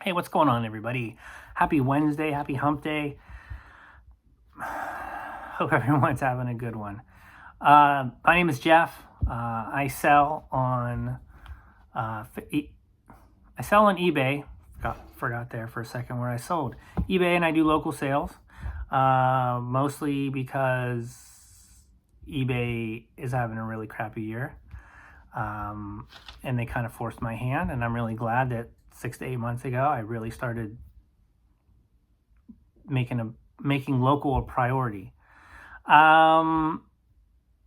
Hey, what's going on, everybody? Happy Wednesday, happy hump day. Hope everyone's having a good one. My name is Jeff. I sell on eBay. Forgot there for a second where I sold. eBay, and I do local sales, mostly because eBay is having a really crappy year, and they kind of forced my hand. And I'm really glad that 6 to 8 months ago I really started making local a priority. And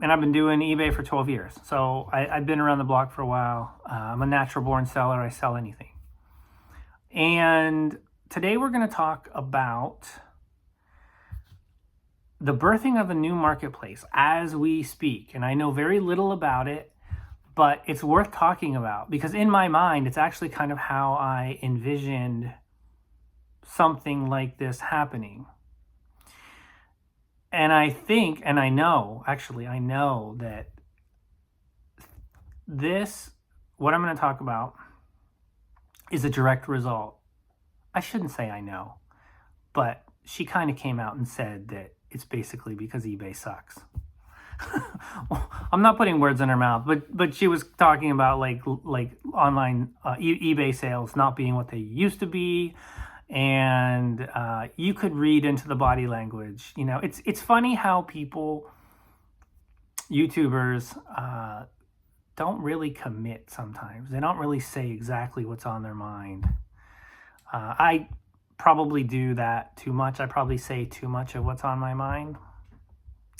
I've been doing eBay for 12 years. So I've been around the block for a while. I'm a natural born seller. I sell anything. And today we're going to talk about the birthing of a new marketplace as we speak. And I know very little about it, but it's worth talking about because in my mind, it's actually kind of how I envisioned something like this happening. And I think, and I know that what I'm going to talk about is a direct result. I shouldn't say I know, but she kind of came out and said that it's basically because eBay sucks. Well, I'm not putting words in her mouth, but she was talking about like online eBay sales not being what they used to be. And you could read into the body language. You know, it's funny how YouTubers, don't really commit sometimes. They don't really say exactly what's on their mind. I probably do that too much. I probably say too much of what's on my mind.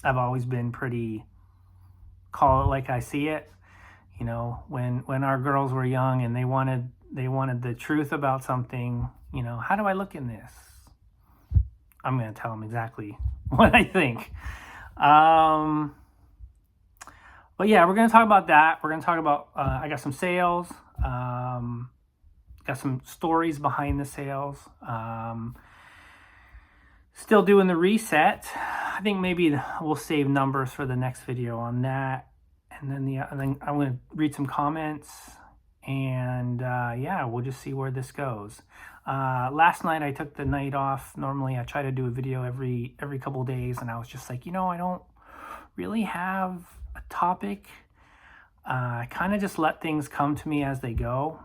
I've always been pretty call it like I see it. You know, when our girls were young and they wanted the truth about something, you know, how do I look in this? I'm going to tell them exactly what I think. But yeah, we're going to talk about that. We're going to talk about, I got some sales, got some stories behind the sales. Still doing the reset. I think maybe we'll save numbers for the next video on that. And then I'm going to read some comments. And yeah, we'll just see where this goes. Last night I took the night off. Normally I try to do a video every couple days, and I was just like, I don't really have a topic. I kind of just let things come to me as they go.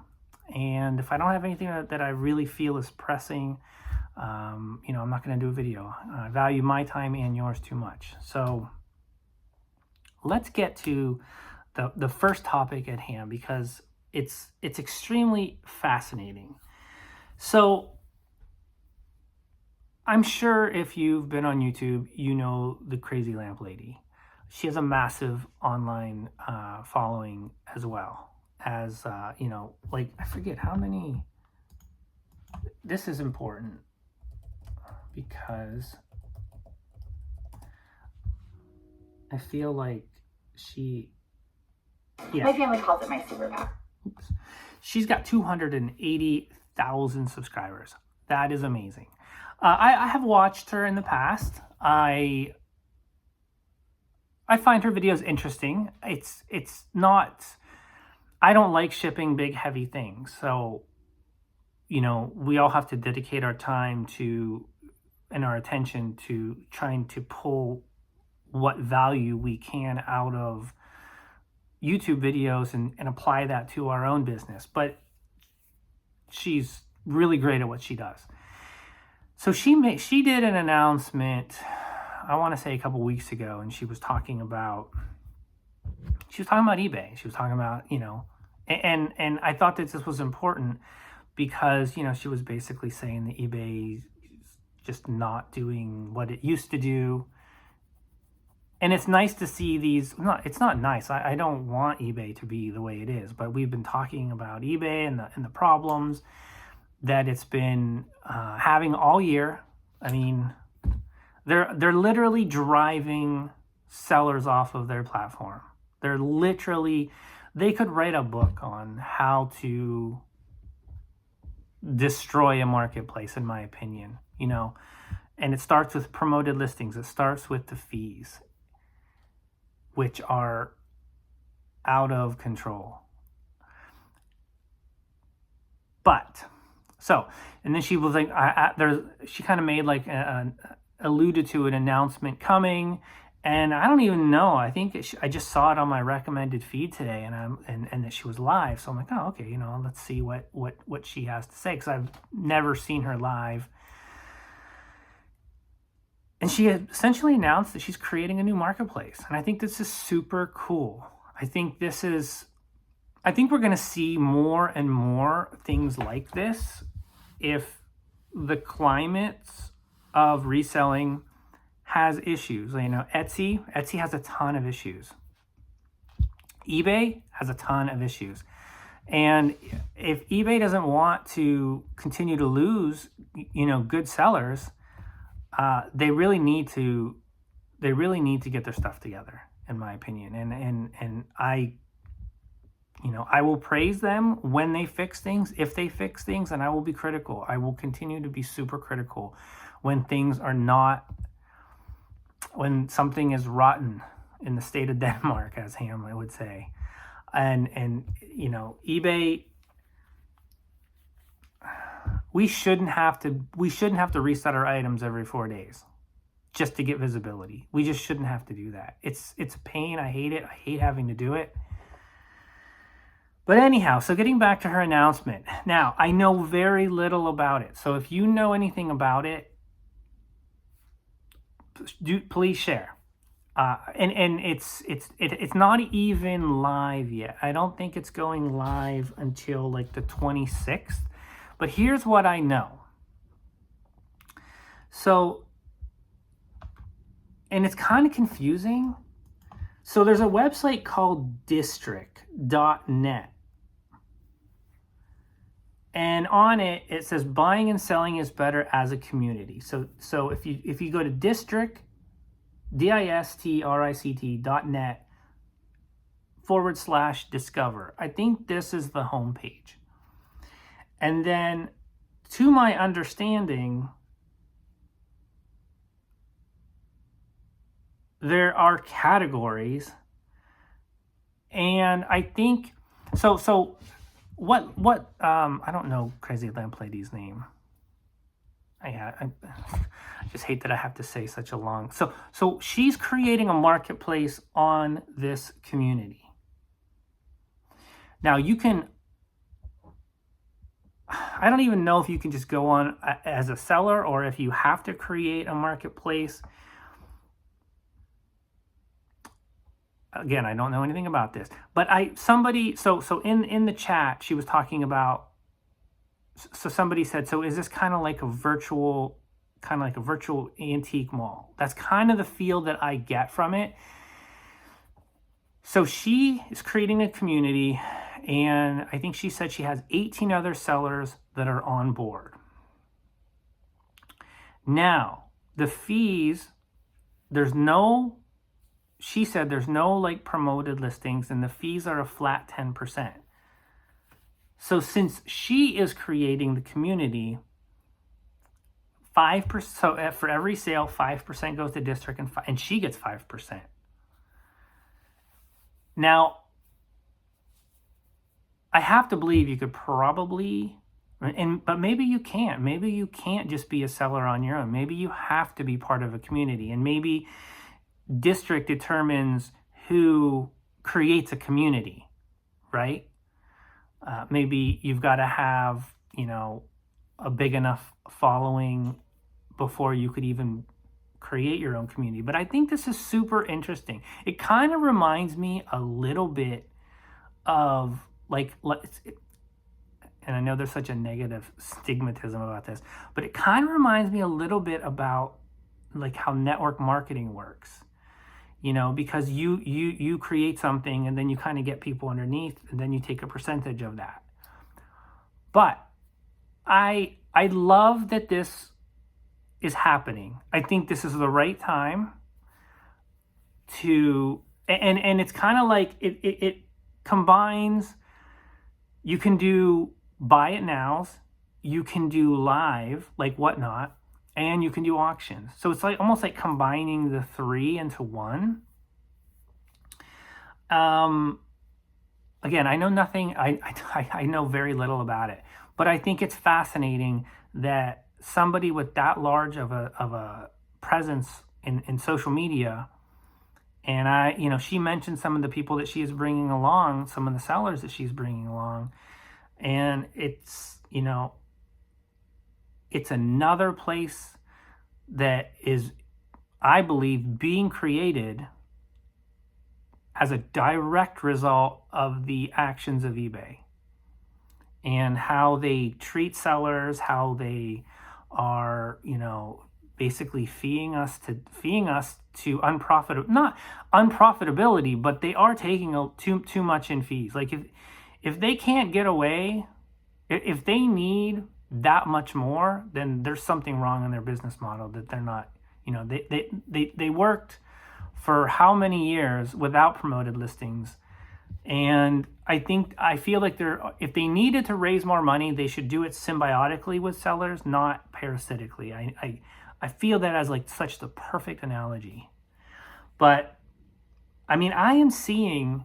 And if I don't have anything that I really feel is pressing, I'm not going to do a video. I value my time and yours too much. So let's get to the first topic at hand, because it's extremely fascinating. So I'm sure if you've been on YouTube, you know the Crazy Lamp Lady. She has a massive online following, as well as, like, I forget how many. This is important because I feel like my family calls it my superpower. She's got 280,000 subscribers. That is amazing. I have watched her in the past. I find her videos interesting. It's not, I don't like shipping big, heavy things. So, we all have to dedicate our time and our attention to trying to pull what value we can out of YouTube videos and apply that to our own business. But she's really great at what she does. So she did an announcement, I want to say a couple weeks ago, and she was talking about eBay. She was talking about, and I thought that this was important because, she was basically saying that eBay is just not doing what it used to do. And it's nice to see these. No, it's not nice. I don't want eBay to be the way it is, but we've been talking about eBay and the problems that it's been having all year. I mean, they're literally driving sellers off of their platform. They could write a book on how to destroy a marketplace, in my opinion. And it starts with promoted listings. It starts with the fees, which are out of control. But So, and then she was like, she kind of made like alluded to an announcement coming, and I don't even know. I think I just saw it on my recommended feed today, and that she was live. So I'm like, oh, okay, let's see what she has to say, because I've never seen her live. And she had essentially announced that she's creating a new marketplace, and I think this is super cool. I think we're going to see more and more things like this if the climate of reselling has issues. Etsy has a ton of issues. eBay has a ton of issues. And if eBay doesn't want to continue to lose, good sellers, they really need to get their stuff together, in my opinion. And I will praise them when they fix things, if they fix things, and I will be critical. I will continue to be super critical when things are not, when something is rotten in the state of Denmark, as Hamlet would say. And eBay, we shouldn't have to reset our items every 4 days just to get visibility. We just shouldn't have to do that. It's a pain. I hate it. I hate having to do it. But anyhow, so getting back to her announcement. Now, I know very little about it. So if you know anything about it, please share. And it's not even live yet. I don't think it's going live until like the 26th. But here's what I know. So, and it's kind of confusing. So there's a website called district.net. And on it, it says buying and selling is better as a community. So if you go to district, district.net /discover, I think this is the homepage. And then, to my understanding, there are categories, and I think so. What I don't know Crazy Lamp Lady's name. I just hate that I have to say such a long. So she's creating a marketplace on this community. Now you can. I don't even know if you can just go on as a seller or if you have to create a marketplace. Again, I don't know anything about this, but so in the chat, she was talking about, so somebody said, so is this kind of like a virtual antique mall? That's kind of the feel that I get from it. So she is creating a community, and I think she said she has 18 other sellers that are on board. Now, the fees, she said there's no like promoted listings, and the fees are a flat 10%. So since she is creating the community, 5%, so for every sale, 5% goes to district, and she gets 5%. Now, I have to believe you could probably, but maybe you can't. Maybe you can't just be a seller on your own. Maybe you have to be part of a community, and maybe district determines who creates a community, right? Maybe you've got to have, a big enough following before you could even create your own community. But I think this is super interesting. It kind of reminds me a little bit of and I know there's such a negative stigmatism about this, but it kind of reminds me a little bit about like how network marketing works. Because you create something, and then you kind of get people underneath, and then you take a percentage of that. But I love that this is happening. I think this is the right time to, and it's kind of like it combines. You can do buy it nows, you can do live like Whatnot, and you can do auctions. So it's like almost like combining the three into one. Again, I know nothing. I know very little about it, But I think it's fascinating that somebody with that large of a presence in social media, and she mentioned some of the people that she is bringing along, some of the sellers that she's bringing along, and it's another place that is, I believe, being created as a direct result of the actions of eBay and how they treat sellers, how they are, basically feeding us to not unprofitability, but they are taking too much in fees. Like if they can't get away, if they need that much more, then there's something wrong in their business model, that they're not, they worked for how many years without promoted listings. And I feel like if they needed to raise more money, they should do it symbiotically with sellers, not parasitically. I feel that as like such the perfect analogy. But I mean, I am seeing,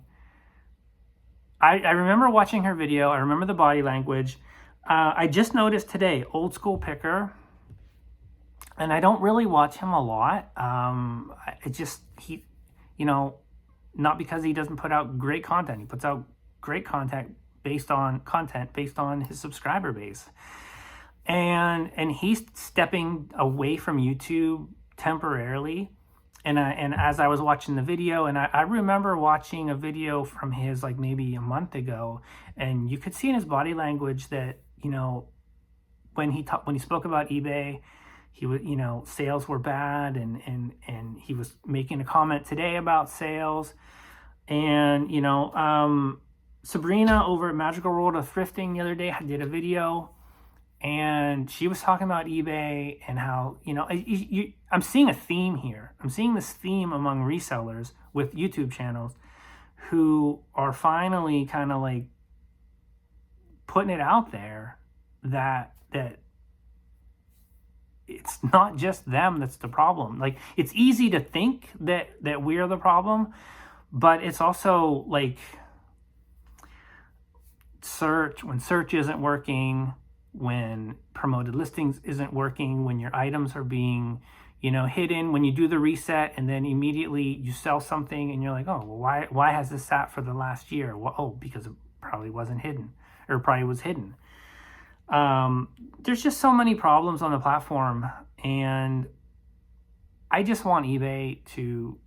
I remember watching her video. I remember the body language. I just noticed today, Old School Picker, and I don't really watch him a lot. Not because he doesn't put out great content. He puts out great content based on his subscriber base. And he's stepping away from YouTube temporarily. And as I was watching the video, and I remember watching a video from his like maybe a month ago, and you could see in his body language that, when he spoke about eBay, he was, sales were bad, and he was making a comment today about sales. And Sabrina over at Magical World of Thrifting the other day did a video, and she was talking about eBay and how, I'm seeing a theme here. I'm seeing this theme among resellers with YouTube channels who are finally kind of like putting it out there that it's not just them that's the problem. Like, it's easy to think that we're the problem, but it's also like when search isn't working, when promoted listings isn't working, when your items are being, hidden, when you do the reset and then immediately you sell something and you're like, oh, well, why has this sat for the last year? Well, oh, because it probably wasn't hidden, or probably was hidden. There's just so many problems on the platform, and I just want eBay to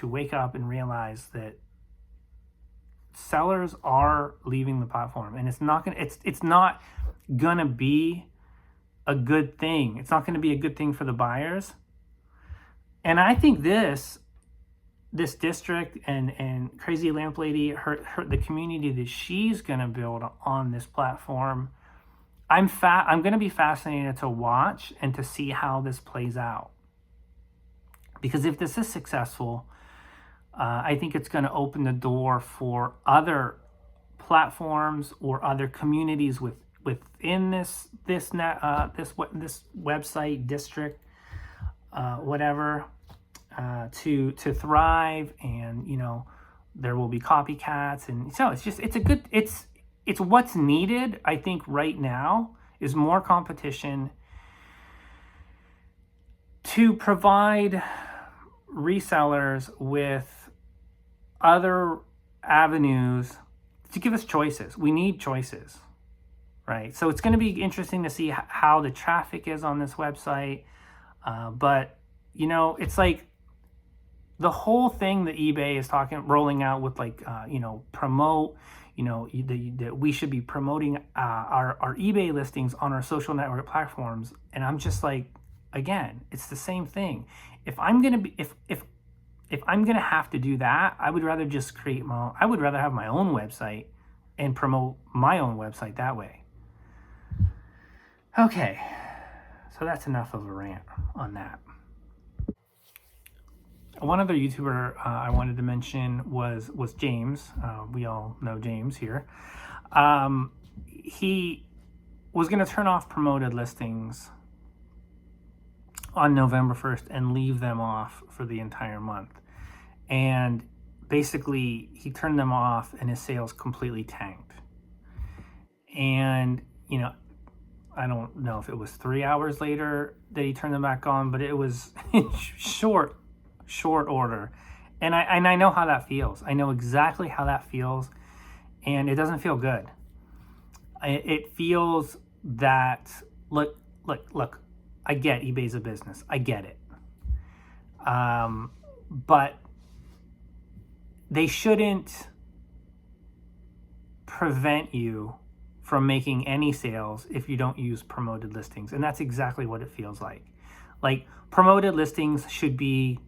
wake up and realize that sellers are leaving the platform, and it's not gonna be a good thing. It's not gonna be a good thing for the buyers. And I think this district and Crazy Lamp Lady, the community that she's gonna build on this platform, I'm going to be fascinated to watch and to see how this plays out. Because if this is successful, I think it's going to open the door for other platforms or other communities within this website district, whatever, to thrive, and there will be copycats, and so it's what's needed. I think right now is more competition to provide resellers with other avenues, to give us choices. We need choices, right? So it's going to be interesting to see how the traffic is on this website. But it's like the whole thing that eBay is rolling out with, like, promote, that we should be promoting our eBay listings on our social network platforms. And I'm just like, again, it's the same thing. If I'm gonna have to do that, I would rather just I would rather have my own website and promote my own website that way. Okay, so that's enough of a rant on that. One other YouTuber I wanted to mention was James. We all know James here. He was going to turn off promoted listings on November 1st and leave them off for the entire month. And basically, he turned them off and his sales completely tanked. And, I don't know if it was 3 hours later that he turned them back on, but it was short order. And I know how that feels. I know exactly how that feels, and it doesn't feel good. It feels that, look, I get eBay's a business. I get it. But they shouldn't prevent you from making any sales if you don't use promoted listings. And that's exactly what it feels like. Like, promoted listings should be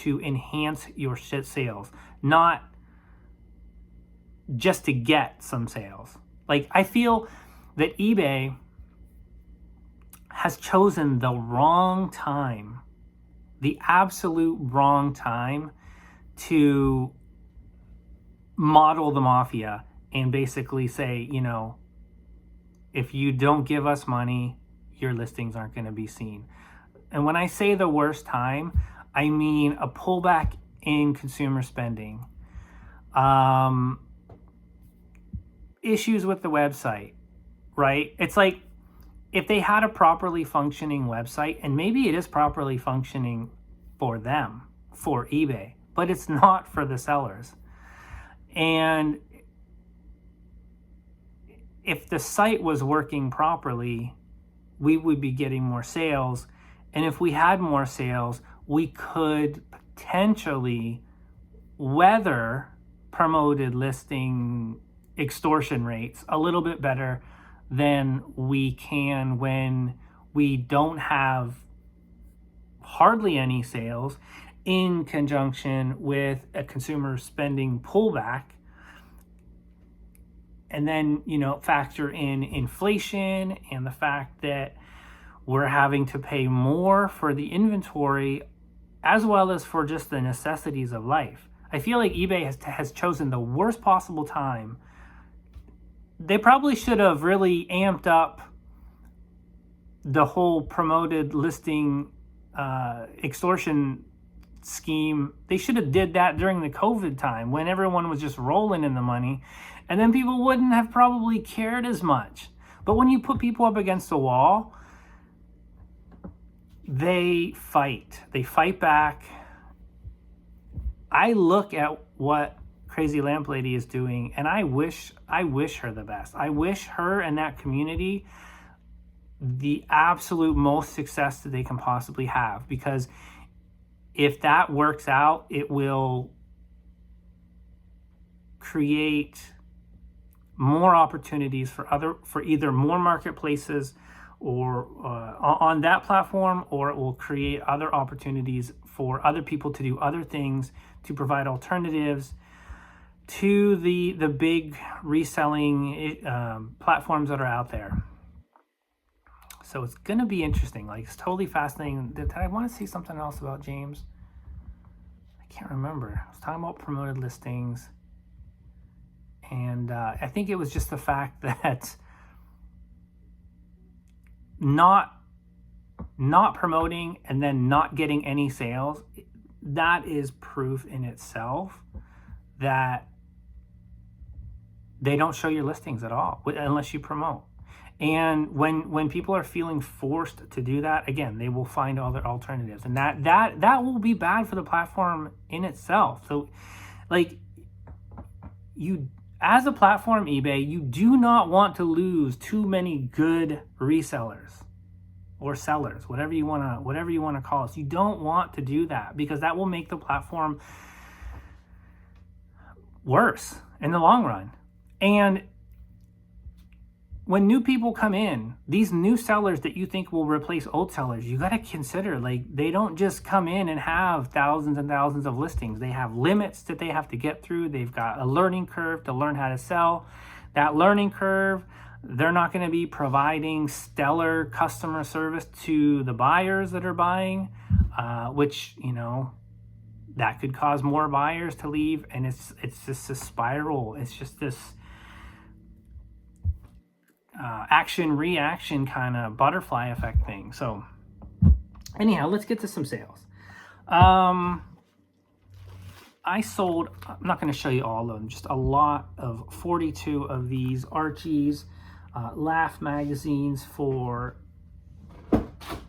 to enhance your sales, not just to get some sales. Like, I feel that eBay has chosen the wrong time, the absolute wrong time, to model the mafia and basically say, you know, if you don't give us money, your listings aren't going to be seen. And when I say the worst time, I mean a pullback in consumer spending, issues with the website, right? It's like, if they had a properly functioning website, and maybe it is properly functioning for them, for eBay, but it's not for the sellers. And if the site was working properly, we would be getting more sales. And if we had more sales, we could potentially weather promoted listing extortion rates a little bit better than we can when we don't have hardly any sales, in conjunction with a consumer spending pullback. And then, you know, factor in inflation and the fact that we're having to pay more for the inventory, as well as for just the necessities of life. I feel like eBay has chosen the worst possible time. They probably should have really amped up the whole promoted listing extortion scheme. They should have did that during the COVID time when everyone was just rolling in the money, and then people wouldn't have probably cared as much. But when you put people up against the wall, they fight back. I look at what Crazy Lamp Lady is doing, and I wish her the best. I wish her and that community the absolute most success that they can possibly have, because if that works out, it will create more opportunities for either more marketplaces or on that platform, or it will create other opportunities for other people to do other things, to provide alternatives to the big reselling platforms that are out there. So it's going to be interesting. Like, it's totally fascinating. Did I want to say something else about James? I can't remember. I was talking about promoted listings. And I think it was just the fact that not promoting and then not getting any sales, that is proof in itself that they don't show your listings at all unless you promote. And when people are feeling forced to do that, again, they will find other alternatives, and that will be bad for the platform in itself. So, like, you, as a platform, eBay, you do not want to lose too many good resellers or sellers, whatever you want to call us. You don't want to do that, because that will make the platform worse in the long run. And when new people come in, these new sellers that you think will replace old sellers, you got to consider, like, they don't just come in and have thousands and thousands of listings. They have limits that they have to get through. They've got a learning curve to learn how to sell. That learning curve, they're not going to be providing stellar customer service to the buyers that are buying, which, you know, that could cause more buyers to leave. And it's just a spiral. It's just this action reaction kind of butterfly effect thing. So anyhow, let's get to some sales. I sold, I'm not going to show you all of them, just a lot of 42 of these Archies. Laugh magazines for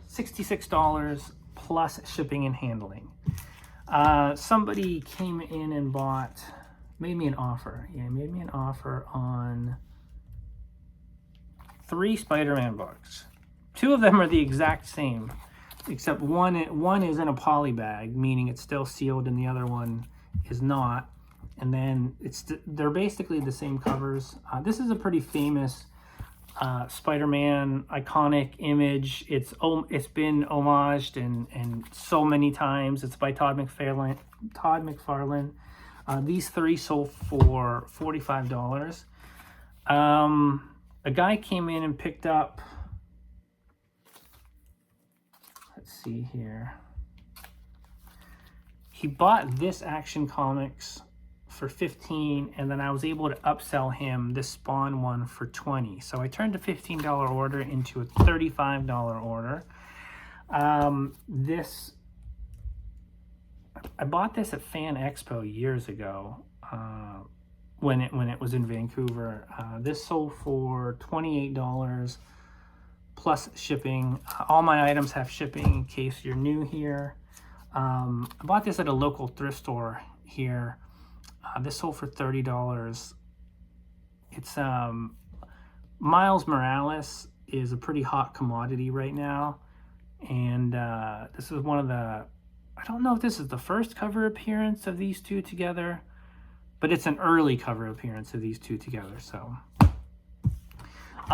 $66 plus shipping and handling. Somebody came in and made me an offer. Yeah, made me an offer on 3 Spider-Man books. 2 of them are the exact same, except one is in a poly bag, meaning it's still sealed, and the other one is not. And then they're basically the same covers. This is a pretty famous Spider-Man iconic image. It's been homaged and so many times. It's by Todd McFarlane. These 3 sold for $45. A guy came in and picked up, let's see here. He bought this Action Comics for $15, and then I was able to upsell him this Spawn one for $20. So I turned a $15 order into a $35 order. I bought this at Fan Expo years ago, when it was in Vancouver. This sold for $28 plus shipping. All my items have shipping in case you're new here. I bought this at a local thrift store here. This sold for $30. It's Miles Morales is a pretty hot commodity right now, and this is one of the, I don't know if this is the first cover appearance of these 2 together, but it's an early cover appearance of these 2 together. So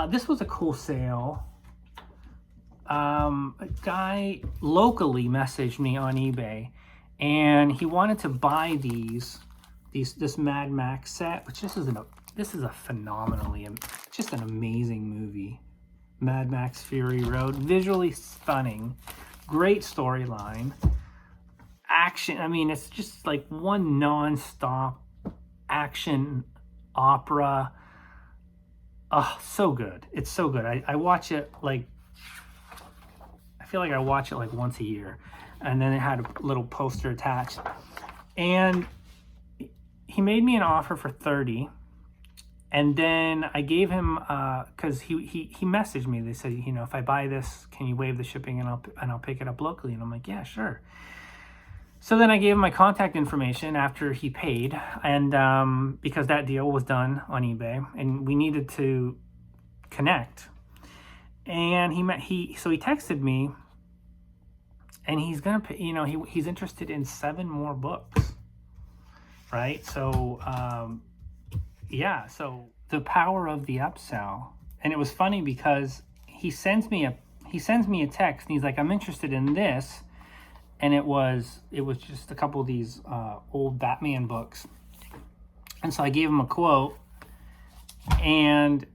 this was a cool sale. A guy locally messaged me on eBay, and he wanted to buy this Mad Max set, which this is a phenomenally, just an amazing movie. Mad Max Fury Road, visually stunning, great storyline, action. I mean, it's just like one non-stop action opera. Oh, so good. It's so good. I watch it like, I feel like I watch it like once a year. And then it had a little poster attached. And he made me an offer for $30. And then I gave him, because he messaged me. They said, you know, if I buy this, can you waive the shipping and I'll pick it up locally? And I'm like, yeah, sure. So then I gave him my contact information after he paid, and because that deal was done on eBay, and we needed to connect. And so he texted me, and he's gonna pay, you know, he's interested in 7 more books, right? So yeah, so the power of the upsell. And it was funny because he sends me a text, and he's like, I'm interested in this. And it was just a couple of these old Batman books. And so I gave him a quote, and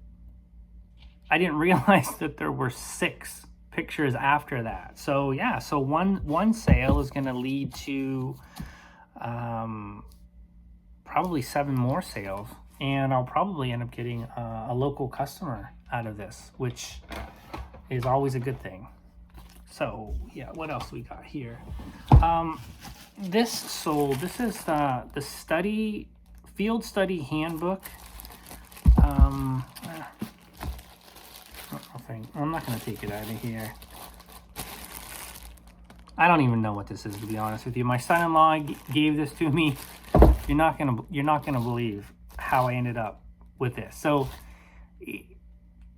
I didn't realize that there were 6 pictures after that. So yeah, so one sale is going to lead to probably 7 more sales, and I'll probably end up getting a local customer out of this, which is always a good thing. So yeah, what else we got here? This sold. This is the field study handbook. I'm not gonna take it out of here. I don't even know what this is, to be honest with you. My son-in-law gave this to me. You're not gonna believe how I ended up with this. So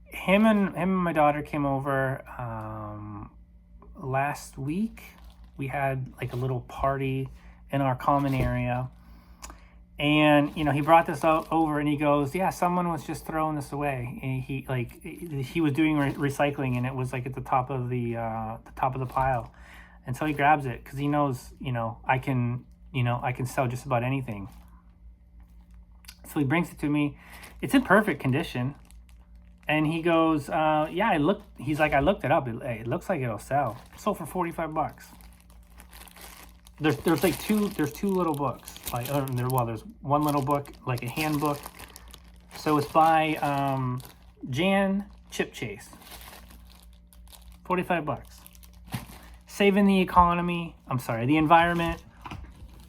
him and my daughter came over last week. We had like a little party in our common area, and you know, he brought this over, and he goes, yeah, someone was just throwing this away. And he was doing recycling, and it was like at the top of the pile. And so he grabs it because he knows, you know, I can sell just about anything. So he brings it to me. It's in perfect condition. And he goes, yeah, he's like, I looked it up. It looks like it'll sell. Sold for $45. There's like there's 2 little books. Like, there's one little book, like a handbook. So it's by Jan Chipchase. $45. Saving the economy. I'm sorry, the environment.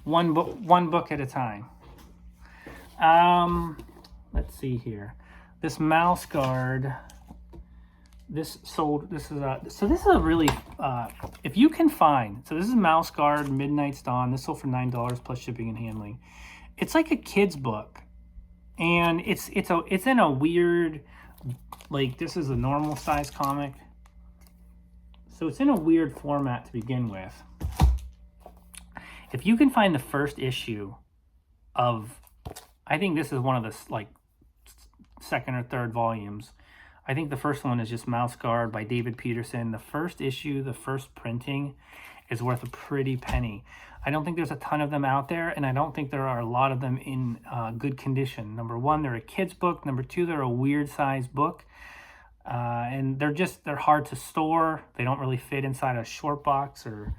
One book at a time. Let's see here. this mouse guard, this is a really, if you can find, so this is Mouse Guard Midnight's Dawn. This sold for $9 plus shipping and handling. It's like a kid's book, and it's in a weird, like, this is a normal size comic, so it's in a weird format to begin with. If you can find the first issue of, I think this is one of the like second or third volumes. I think the first one is just Mouse Guard by David Peterson. The first issue, the first printing, is worth a pretty penny. I don't think there's a ton of them out there, and I don't think there are a lot of them in good condition. Number one, they're a kid's book. Number two, they're a weird size book. And they're hard to store. They don't really fit inside a short box, or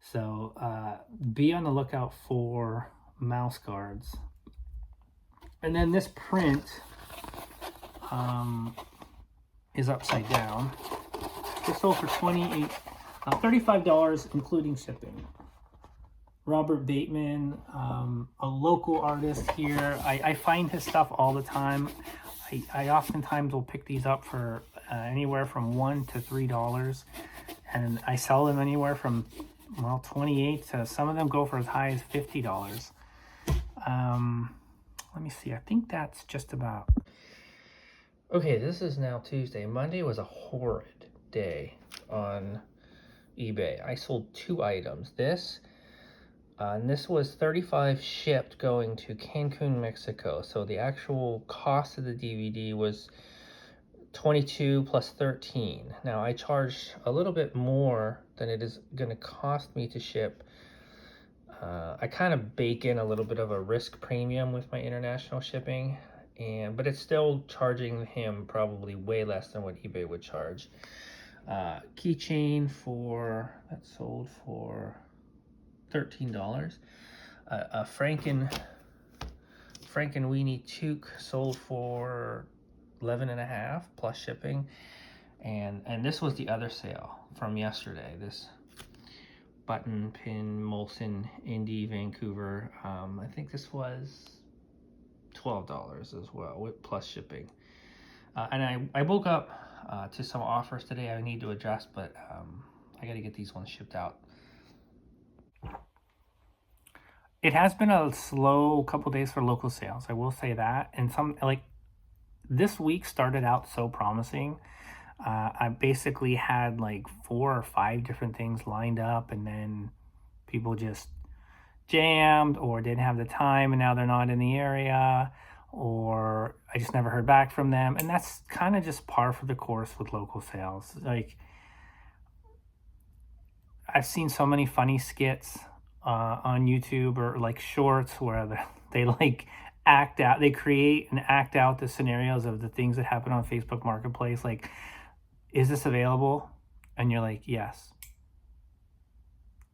so be on the lookout for mouse guards. And then this print is upside down. This sold for $35, including shipping. Robert Bateman, a local artist here. I find his stuff all the time. I oftentimes will pick these up for anywhere from $1 to $3, and I sell them anywhere from, well, $28 to, some of them go for as high as $50. Let me see. I think that's just about. Okay, this is now Tuesday. Monday was a horrid day on eBay. I sold 2 items. This and this was $35 shipped going to Cancun, Mexico. So the actual cost of the DVD was $22 plus $13. Now I charged a little bit more than it is going to cost me to ship. I kind of bake in a little bit of a risk premium with my international shipping, but it's still charging him probably way less than what eBay would charge. Keychain that sold for $13. A Frankenweenie toque sold for $11.50 plus shipping, and this was the other sale from yesterday. This button pin Molson Indy Vancouver. I think this was $12 as well plus shipping. And I woke up to some offers today I need to adjust, but I got to get these ones shipped out. It has been a slow couple days for local sales, I will say that. And this week started out so promising. I basically had like 4 or 5 different things lined up, and then people just jammed or didn't have the time, and now they're not in the area, or I just never heard back from them. And that's kind of just par for the course with local sales. Like, I've seen so many funny skits on YouTube, or like shorts, where they like act out, they create and act out the scenarios of the things that happen on Facebook Marketplace. Like, is this available? And you're like, yes.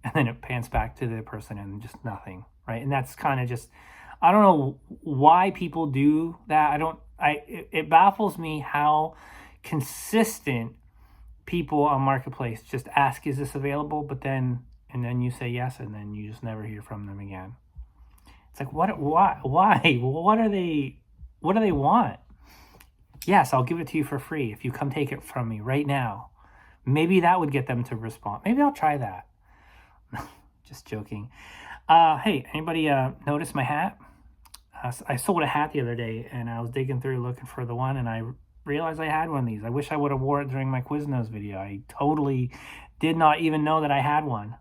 And then it pans back to the person and just nothing, right? And that's kind of just, I don't know why people do that. It baffles me how consistent people on Marketplace just ask, is this available? And then you say yes, and then you just never hear from them again. It's like, why? What do they want? Yes, I'll give it to you for free if you come take it from me right now. Maybe that would get them to respond. Maybe I'll try that. Just joking. Hey, anybody notice my hat? I sold a hat the other day, and I was digging through looking for the one, and I realized I had one of these. I wish I would have wore it during my Quiznos video. I totally did not even know that I had one.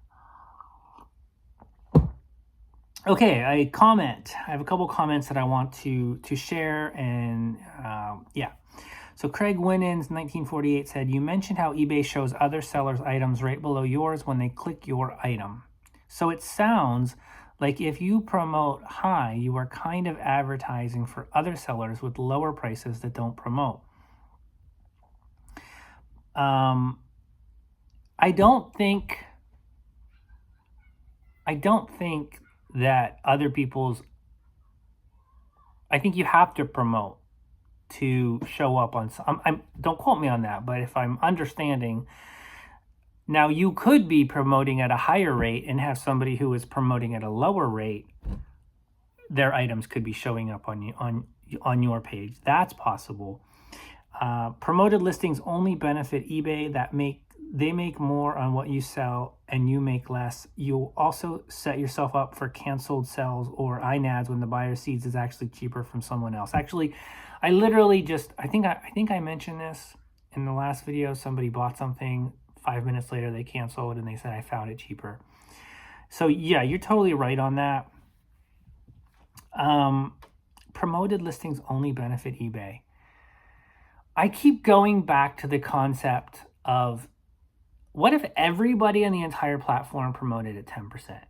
Okay, I have a couple comments that I want to share, and yeah. So Craig Winans, 1948, said, you mentioned how eBay shows other sellers' items right below yours when they click your item. So it sounds like if you promote high, you are kind of advertising for other sellers with lower prices that don't promote. I don't think that other people's, I think you have to promote to show up on some, don't quote me on that, but if I'm understanding, now you could be promoting at a higher rate and have somebody who is promoting at a lower rate, their items could be showing up on on your page. That's possible. Promoted listings only benefit eBay. They make more on what you sell and you make less. You'll also set yourself up for canceled sales or INADs when the buyer sees is actually cheaper from someone else. Actually, I literally just, I think I mentioned this in the last video. Somebody bought something, 5 minutes later they canceled and they said I found it cheaper. So yeah, you're totally right on that. Promoted listings only benefit eBay. I keep going back to the concept of, what if everybody on the entire platform promoted at 10%?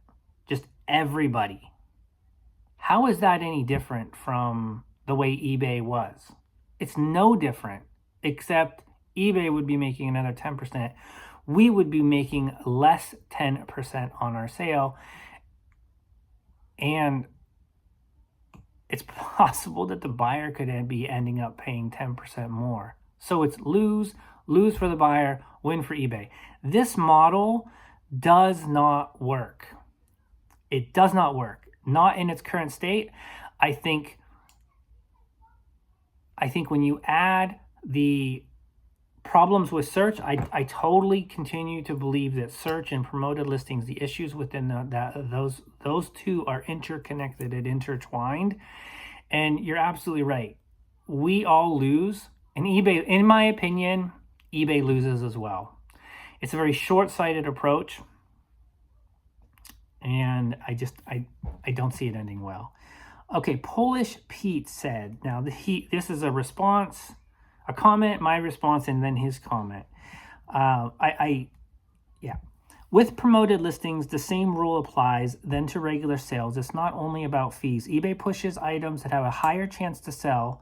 Just everybody. How is that any different from the way eBay was? It's no different, except eBay would be making another 10%. We would be making less 10% on our sale. And it's possible that the buyer could be ending up paying 10% more. So it's lose for the buyer, win for eBay. This model does not work. It does not work. Not in its current state. I think when you add the problems with search, I totally continue to believe that search and promoted listings, the issues within those two are interconnected and intertwined. And you're absolutely right. We all lose. And eBay, in my opinion, eBay loses as well. It's a very short-sighted approach. And I don't see it ending well. Okay, Polish Pete said, now this is a response, a comment, my response, and then his comment. Yeah. With promoted listings, the same rule applies then to regular sales. It's not only about fees. eBay pushes items that have a higher chance to sell.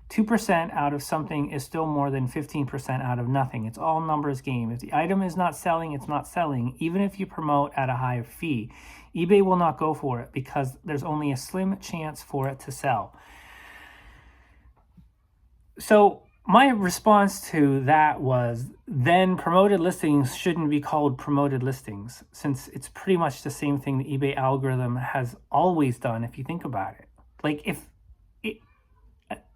2% out of something is still more than 15% out of nothing. It's all numbers game. If the item is not selling, it's not selling, even if you promote at a higher fee. eBay will not go for it because there's only a slim chance for it to sell. So my response to that was, then promoted listings shouldn't be called promoted listings, since it's pretty much the same thing the eBay algorithm has always done, if you think about it. Like,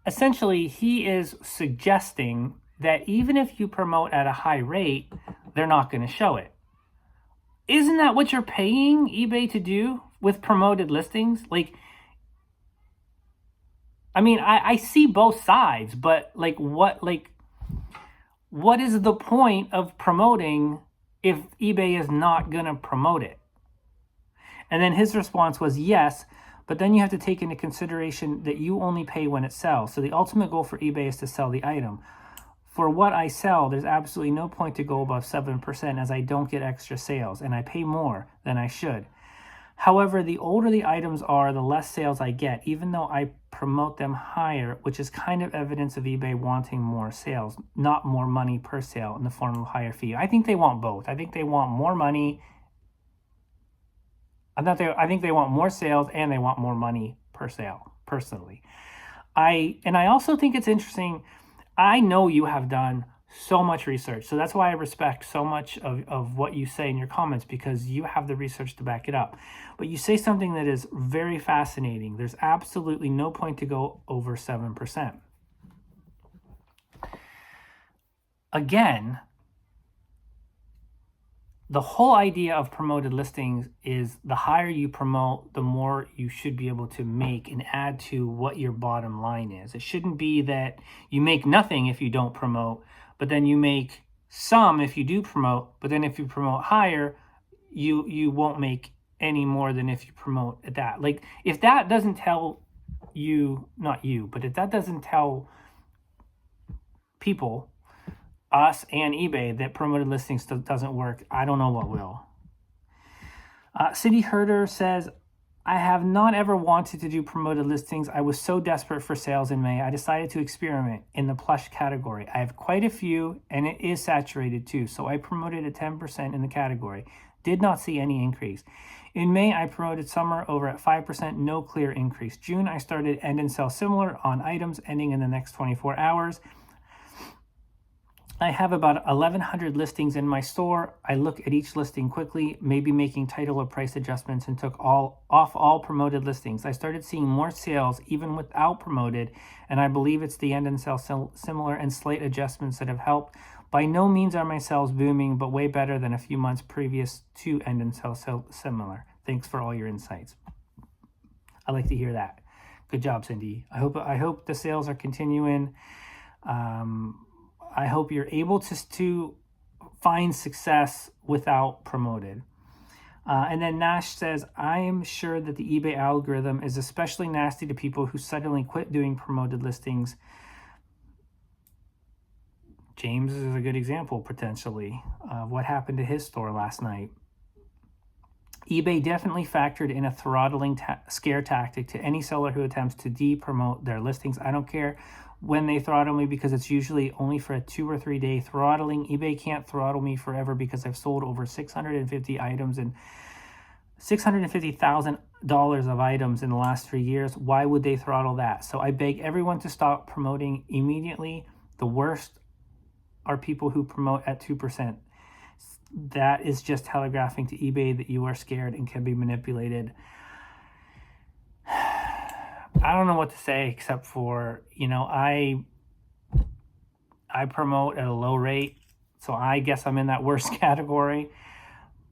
essentially, he is suggesting that even if you promote at a high rate, they're not going to show it. Isn't that what you're paying eBay to do with promoted listings? Like, I mean, I see both sides, but what is the point of promoting if eBay is not going to promote it? And then his response was, yes, but then you have to take into consideration that you only pay when it sells. So the ultimate goal for eBay is to sell the item. For what I sell, there's absolutely no point to go above 7% as I don't get extra sales and I pay more than I should. However, the older the items are, the less sales I get, even though I promote them higher, which is kind of evidence of eBay wanting more sales, not more money per sale in the form of a higher fee. I think they want both. I think they want more money. I think they want more sales and they want more money per sale, personally. I also think it's interesting. I know you have done so much research. So that's why I respect so much of what you say in your comments, because you have the research to back it up. But you say something that is very fascinating. There's absolutely no point to go over 7%. Again, the whole idea of promoted listings is the higher you promote, the more you should be able to make and add to what your bottom line is. It shouldn't be that you make nothing if you don't promote, but then you make some if you do promote, but then if you promote higher, you won't make any more than if you promote at that. Like, if that doesn't tell you, not you, but if that doesn't tell people, us and eBay, that promoted listings doesn't work, I don't know what will. City Herder says, I have not ever wanted to do promoted listings. I was so desperate for sales in May, I decided to experiment in the plush category. I have quite a few, and it is saturated too, so I promoted at 10% in the category. Did not see any increase. In May, I promoted summer over at 5%, no clear increase. June, I started end and sell similar on items ending in the next 24 hours. I have about 1,100 listings in my store. I look at each listing quickly, maybe making title or price adjustments, and took off all promoted listings. I started seeing more sales even without promoted, and I believe it's the end and sell similar and slight adjustments that have helped. By no means are my sales booming, but way better than a few months previous to end and sell similar. Thanks for all your insights. I like to hear that. Good job, Cindy. I hope the sales are continuing. I hope you're able to find success without promoted. And then Nash says, I am sure that the eBay algorithm is especially nasty to people who suddenly quit doing promoted listings. James is a good example, potentially, of what happened to his store last night. eBay definitely factored in a throttling scare tactic to any seller who attempts to de-promote their listings. I don't care when they throttle me because it's usually only for a 2 or 3 day throttling. eBay can't throttle me forever because I've sold over 650 items and $650,000 of items in the last 3 years. Why would they throttle that? So I beg everyone to stop promoting immediately. The worst are people who promote at 2%. That is just telegraphing to eBay that you are scared and can be manipulated. I don't know what to say except for, I promote at a low rate, so I guess I'm in that worst category.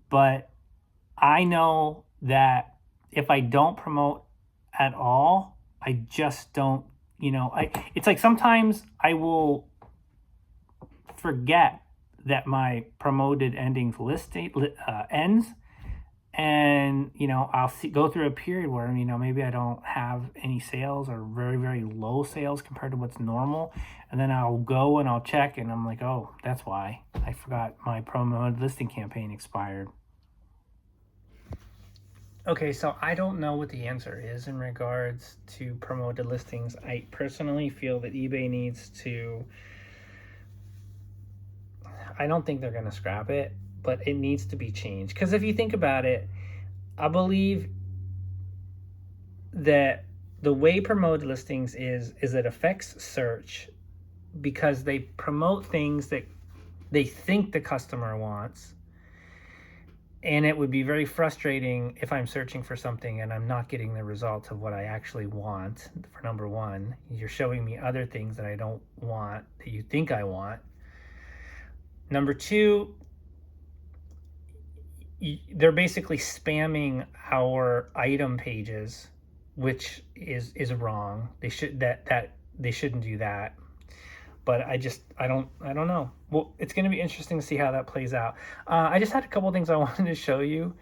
But I know that if I don't promote at all, I just don't, it's like sometimes I will forget that my promoted endings listing ends, and I'll go through a period where maybe I don't have any sales or very, very low sales compared to what's normal, and then I'll go and I'll check and I'm like, oh, that's why I forgot my promoted listing campaign expired. Okay, so I don't know what the answer is in regards to promoted listings. I personally feel that eBay needs to, I don't think they're going to scrap it, but it needs to be changed. Because if you think about it, I believe that the way promoted listings is it affects search because they promote things that they think the customer wants. And it would be very frustrating if I'm searching for something and I'm not getting the results of what I actually want. For number one, you're showing me other things that I don't want that you think I want. Number two, they're basically spamming our item pages, which is wrong. They shouldn't do that. But I don't know. Well, it's going to be interesting to see how that plays out. I just had a couple things I wanted to show you.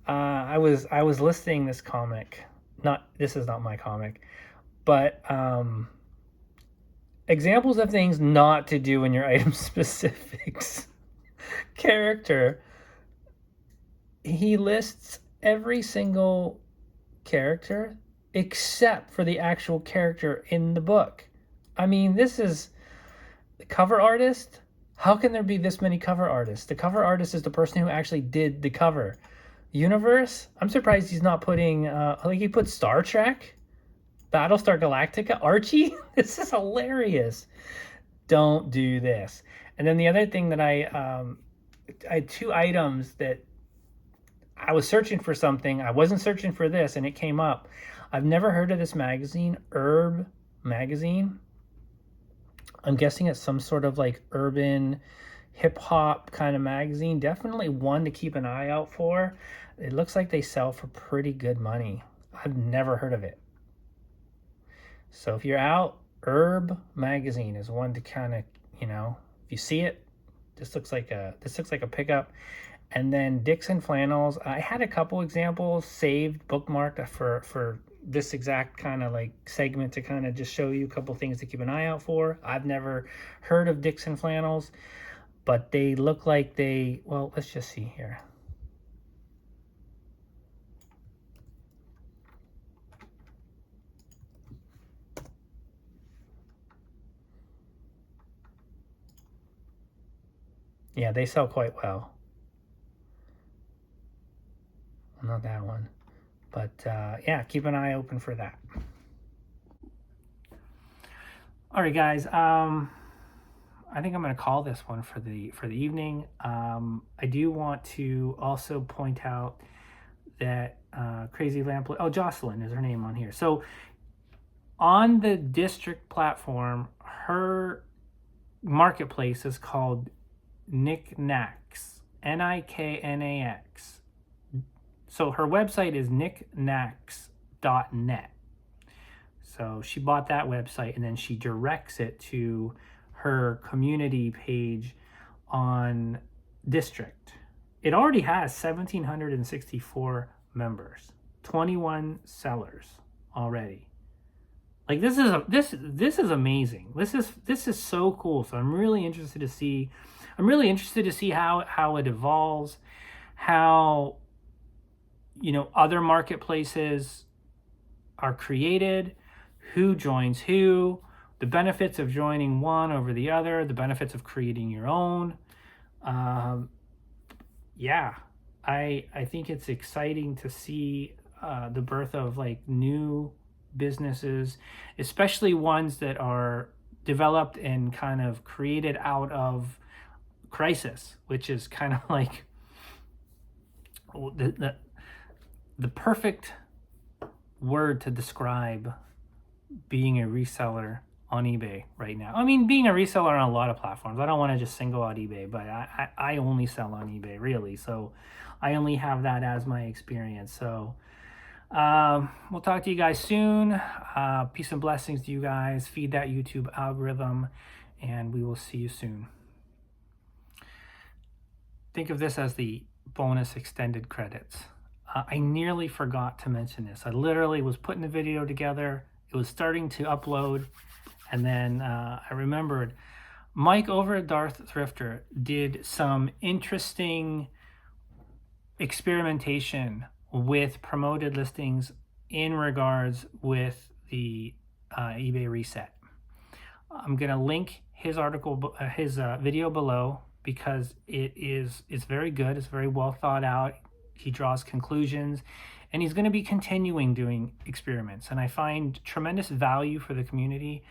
I was listing this comic. This is not my comic, but examples of things not to do in your item specifics. Character. He lists every single character except for the actual character in the book. I mean, this is the cover artist. How can there be this many cover artists? The cover artist is the person who actually did the cover. Universe, I'm surprised he's not putting, he put Star Trek, Battlestar Galactica, Archie. This is hilarious. Don't do this. And then the other thing that I had 2 items that I was searching for something. I wasn't searching for this, and it came up. I've never heard of this magazine, Herb Magazine. I'm guessing it's some sort of like urban hip-hop kind of magazine. Definitely one to keep an eye out for. It looks like they sell for pretty good money. I've never heard of it. So if you're out, Herb Magazine is one to kind of, if you see it, this looks like a pickup. And then Dixon Flannels, I had a couple examples saved, bookmarked for this exact kind of like segment to kind of just show you a couple things to keep an eye out for. I've never heard of Dixon Flannels, but they look like well, let's just see here. Yeah, they sell quite well. Not that one. But yeah, keep an eye open for that. All right, guys. I think I'm gonna call this one for the evening. I do want to also point out that Crazy Lamp. Oh, Jocelyn is her name on here. So on the district platform, her marketplace is called Knickknacks, Niknax. So her website is knickknacks.net. So she bought that website and then she directs it to her community page on district. It already has 1,764 members, 21 sellers already. Like this is amazing. This is so cool. So I'm really interested to see how it evolves, how other marketplaces are created, who joins who, the benefits of joining one over the other, the benefits of creating your own. Yeah, I think it's exciting to see the birth of like new businesses, especially ones that are developed and kind of created out of crisis, which is kind of like the perfect word to describe being a reseller on eBay right now. I mean, being a reseller on a lot of platforms. I don't want to just single out eBay, but I only sell on eBay, really. So I only have that as my experience. So we'll talk to you guys soon. Peace and blessings to you guys. Feed that YouTube algorithm, and we will see you soon. Think of this as the bonus extended credits. I nearly forgot to mention this. I literally was putting the video together. It was starting to upload. And then I remembered Mike over at Darth Thrifter did some interesting experimentation with promoted listings in regards with the eBay reset. I'm going to link his article, his video below, because it's very good. It's very well thought out. He draws conclusions, and he's going to be continuing doing experiments. And I find tremendous value for the community,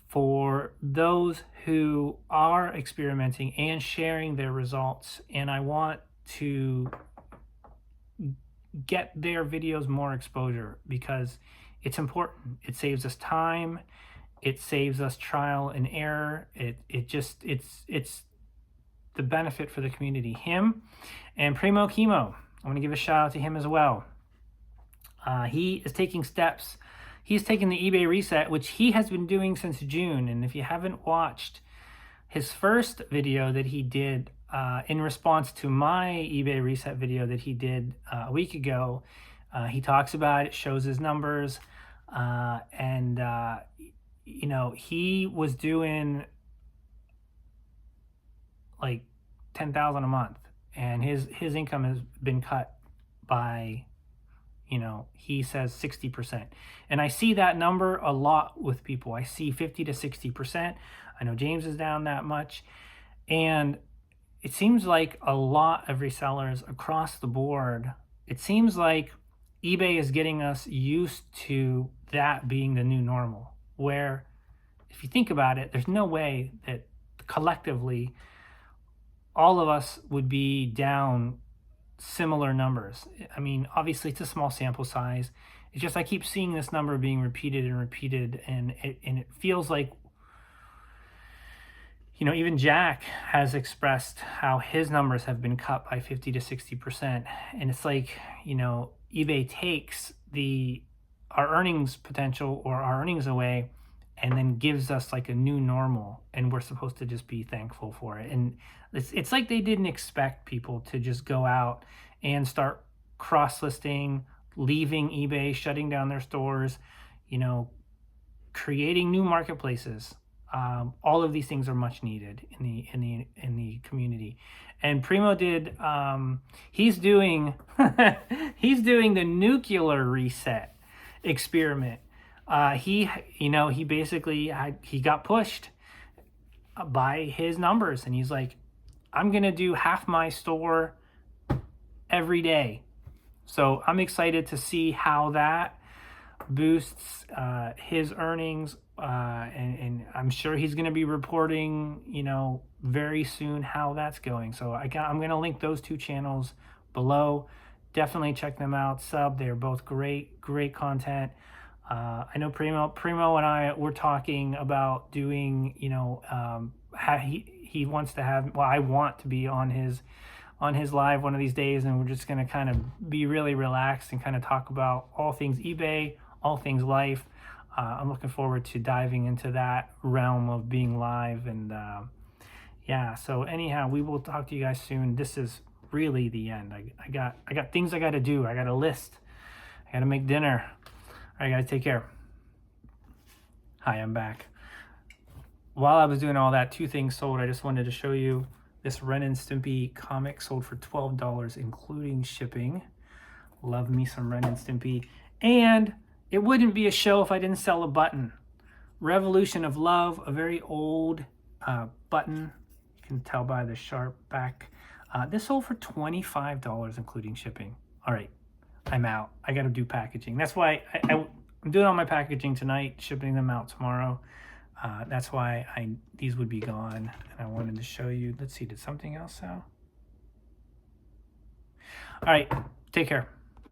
for those who are experimenting and sharing their results. And I want to get their videos more exposure because it's important. It saves us time. It saves us trial and error. It's the benefit for the community. Him and Primo Chemo, I want to give a shout out to him as well. He is taking steps. He's taken the eBay reset, which he has been doing since June. And if you haven't watched his first video that he did in response to my eBay reset video that he did a week ago, he talks about it, shows his numbers, and he was doing like $10,000 a month, and his income has been cut by, he says 60%. And I see that number a lot with people. I see 50 to 60%. I know James is down that much. And it seems like a lot of resellers across the board, it seems like eBay is getting us used to that being the new normal, where if you think about it, there's no way that collectively all of us would be down similar numbers. I mean, obviously it's a small sample size. It's just I keep seeing this number being repeated and repeated, and it feels like, even Jack has expressed how his numbers have been cut by 50 to 60%. And it's like, eBay takes our earnings potential or our earnings away and then gives us like a new normal, and we're supposed to just be thankful for it. And it's like they didn't expect people to just go out and start cross-listing, leaving eBay, shutting down their stores, creating new marketplaces. All of these things are much needed in the community. And Primo did. He's doing the nuclear reset experiment. He basically he got pushed by his numbers, and he's like, I'm gonna do half my store every day. So I'm excited to see how that boosts his earnings and I'm sure he's going to be reporting, you know, very soon how that's going. So I'm going to link those two channels below. Definitely check them out. Sub. They're both great content. I know Primo and I were talking about doing, you know, how he wants to have. Well, I want to be on his live one of these days, and we're just going to kind of be really relaxed and kind of talk about all things eBay, all things life. I'm looking forward to diving into that realm of being live. And yeah, so anyhow, we will talk to you guys soon. This is really the end. I got things I got to do. I got a list. I got to make dinner. All right, guys, take care. Hi, I'm back. While I was doing all that, two things sold. I just wanted to show you this Ren and Stimpy comic sold for $12, including shipping. Love me some Ren and Stimpy. And it wouldn't be a show if I didn't sell a button. Revolution of Love, a very old button. You can tell by the sharp back. This sold for $25, including shipping. All right, I'm out. I got to do packaging. That's why I'm doing all my packaging tonight, shipping them out tomorrow. That's why these would be gone. And I wanted to show you. Let's see, did something else sell? All right, take care.